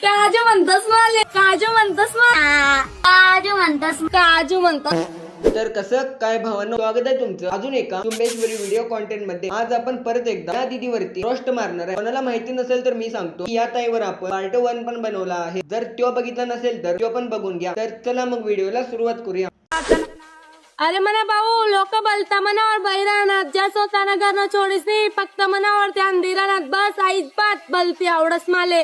काजू म्हणतस मला, काजू म्हणतस मला, काजू म्हणतस, काजू म्हणतस. तर कसं काय भावांनो, स्वागत आहे तुमचं अजून एका चुंबेश्वरी व्हिडिओ कॉन्टेंट मध्ये. आज आपण परत एकदा या दीदीवरती रोस्ट मारणार आहे. कोणाला माहिती नसेल तर मी सांगतो की या ताईवर आपण पार्ट 1 पण बनवला आहे. जर तो बघितला नसेल तर तो पण बघून घ्या. तर चला मग व्हिडिओला सुरुवात करूया. अरे मना भाऊ, लोक बोलता मनावर बैरानात ज्या स्वतःना घरनं छोडीस नाही, फक्त मनावर ध्यान दिरानात बस आईच बात बोलती आवडस माले.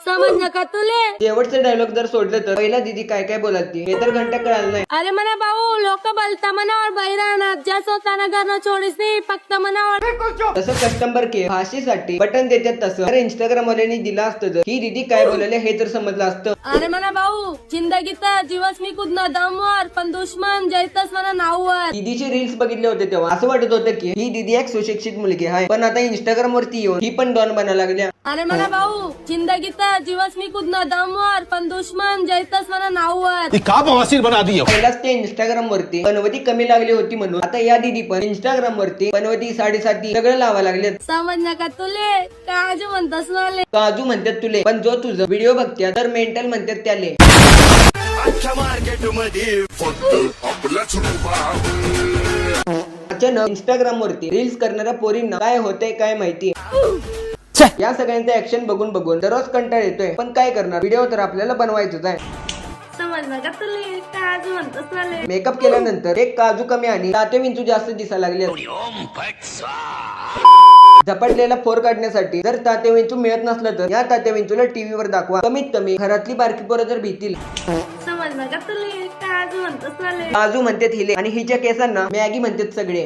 समजलं का तुले? शेवटचे डायलॉग जर सोडलं तर पहिला दीदी काय काय बोलाती हे तर घंटा कळालं नाही. अरे मना भाऊ, लोक बोलता मनावर बैरानात ज्या स्वतःना घरनं छोडीस नाही, फक्त मनावर. तसं कस्टमर केअर भाषेसाठी बटन देतात तसं तर इंस्टाग्राम वाल्यांनी दिला असतं जर ही दीदी काय बोलले हे तर समजलं असतं. अरे मना भाऊ, जिंदगीत दिवस मी कुदन दमवर पण दुश्मन जैतस मला नाववर. दीदीचे रील्स बघितले होते तेव्हा असं वाटत होतं की ही दीदी एक सुशिक्षित मुलगी आहे, पण आता इंस्टाग्राम वरती येऊन ही पण डॉन बनायला लागल्या. अरे मना भाऊ, जिंदगीत दिवस मी कुदन दमवर पण दुश्मन जैतस मला नाववर. का बवासीर बना दी. पहिलाच ते इंस्टाग्राम वरती पनवती कमी लागली होती म्हणून आता या दीदी पण इंस्टाग्राम वरती पनवती 7.5 सगळं लावा लागलेत. समजलं का तुले? काजू म्हणतस मला. काजू म्हणतात तुले, पण जो तुझं व्हिडिओ बघत्या तर मेंटल म्हणतात त्याले. अचानक इंस्टाग्राम वरती रील्स करणाऱ्या पोरींना काय होतंय काय माहिती. या सगळ्यांचं ऍक्शन बघून बघून दररोज कंटाळ येतोय, पण काय करणार, व्हिडिओ तर आपल्याला बनवायचंच आहे. समजलं का तुले? काजू म्हणतस मला. मेकअप केल्यानंतर एक काजू कमी आणि ताते विंचू जास्त दिसायला लागले. झपटलेला फोर काढण्यासाठी जर ताते विंचू मिळत नसलं तर या ताते विंचूला टीव्हीवर दाखवा. कमीत कमी घरातली बारकी पोरं तर भीतील. समजलं का तुले? काजू म्हणतस मला. काजू म्हणतात हिले आणि हिच्या केसांना मॅगी म्हणतात सगळे.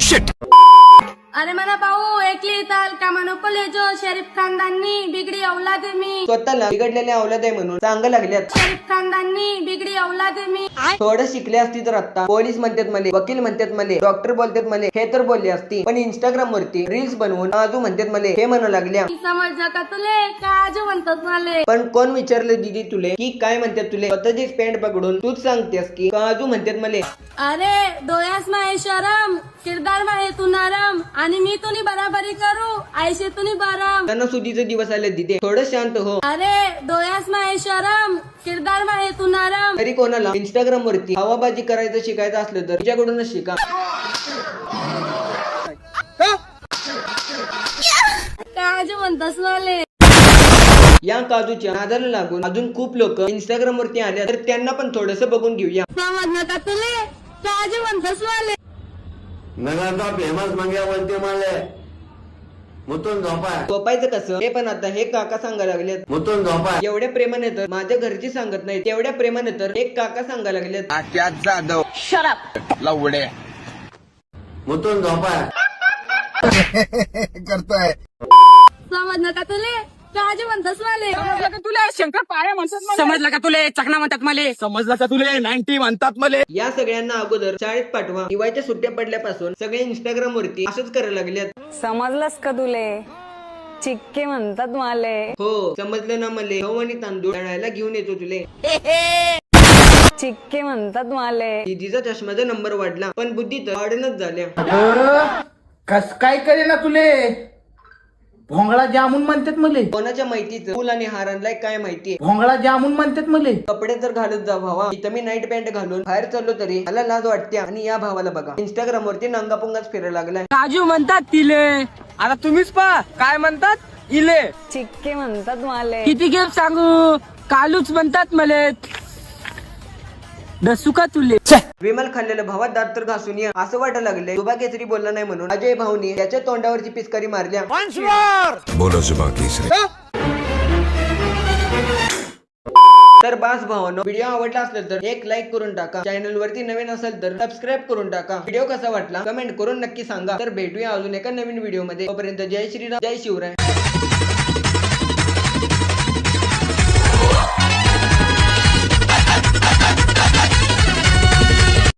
अरे मना भाऊ, एकली ताल कामा नको लेजो. शरीफ खानदानी बिगडी औलाद आहे मी. स्वतःला बिघडलेल्या अवलाद आहे म्हणून सांगा लागल्यात. शरीफ खानदानी बिगडी औलाद आहे मी. थोडं शिकले असती तर आता पोलीस म्हणतात मले, वकील म्हणतात मले, डॉक्टर बोलतात मले हे तर बोलले असती, पण इंस्टाग्राम वरती रील्स बनवून काजू म्हणतात मले हे म्हणू लागल्या. समजलं का तुले? काजू म्हणतस मला. पण कोण विचारलं दीदी तुले की काय म्हणतात तुले? स्वतःची पॅन्ट पकडून तूच सांगतेस की काजू म्हणतात मले. अरे डोळ्यास माहे शरम, किरदार माहे तू नरम, आणि मी तुनी बराबरी करू आयशे तुनी बरम. त्यांना सुधीचे दिवस आले दीदी, थोडं शांत हो. अरे डोळ्यास माहे शरम, किरदार माहे तू नरम. तरी कोणाला इंस्टाग्राम वरती हवाबाजी करायचं शिकायचं असलं तर तिच्याकडूनच शिका. काजू म्हणतस मला. या काजूच्या नादाला लागून अजून खूप लोक इंस्टाग्राम वरती आले, तर त्यांना पण थोडस बघून घेऊया. समजलं का तुले? काजू म्हणतस मला. नगरचा फेमस मंग्या बोलते मला मुतून झोपाय. झोपायचं कसं हे पण आता हे काका सांगायला लागलेत. मुतून झोपाय. एवढ्या प्रेमाने तर माझ्या घरची सांगत नाही, तेवढ्या प्रेमाने तर एक काका सांगायला लागलेत. मुतून झोपाय. करताय. समजलं का तुले? काजू म्हणतस मला. समजलं का तुला? शंकर पाळ्या म्हणतात मला. समजलं का तुले? चकना म्हणतात मला. समजलं का तुले? 90 म्हणतात मला. या सगळ्यांना अगोदर शाळेत पाठवा. दिवाळीच्या सुट्ट्या पडल्यापासून सगळे इंस्टाग्राम वरती असंच करायला लागलेत. समजलंस का तुले? चिक्के म्हणतात माले. हो समजलं ना मले. गहू आणि तांदूळ दळायला घेऊन येतो तुले. चिक्के म्हणतात माले. दीदीचा चष्माचा नंबर वाढला, पण बुद्धी तर वाढणच झाल्या. कस काय करे ना तुले? भोंगळा जामून म्हणतात मले. कोणाच्या माहितीचं फुल आणि हार आणलाय काय माहितीये. भोंगळा जामून म्हणतात मले. कपडे तर घालत जा भावा. इथं मी नाईट पॅन्ट घालून बाहेर चाललो तरी मला लाज वाटते, आणि या भावाला बघा इंस्टाग्राम वरती नंगापुंगाच फिरायला लागलाय. काजू म्हणतात तिले. आता तुम्हीच पहा काय म्हणतात इले. चिक्के म्हणतात माले. किती गेम सांगू? कालूच म्हणतात मले. दसू का तुले? विमल खाल्लेलं भावात दात तर घासून या असं वाटायला लागलंय. दुबा केसरी बोलला नाही म्हणून अजय भाऊनी त्याच्या तोंडावरची पिचकारी मारल्या. तर बास भावानो, व्हिडिओ आवडला असेल तर एक लाईक करून टाका. चॅनल वरती नवीन असेल तर सबस्क्राईब करून टाका. व्हिडिओ कसा वाटला कमेंट करून नक्की सांगा. तर भेटूया अजून एका नवीन व्हिडिओ मध्ये. तोपर्यंत जय श्रीराम, जय शिवराय.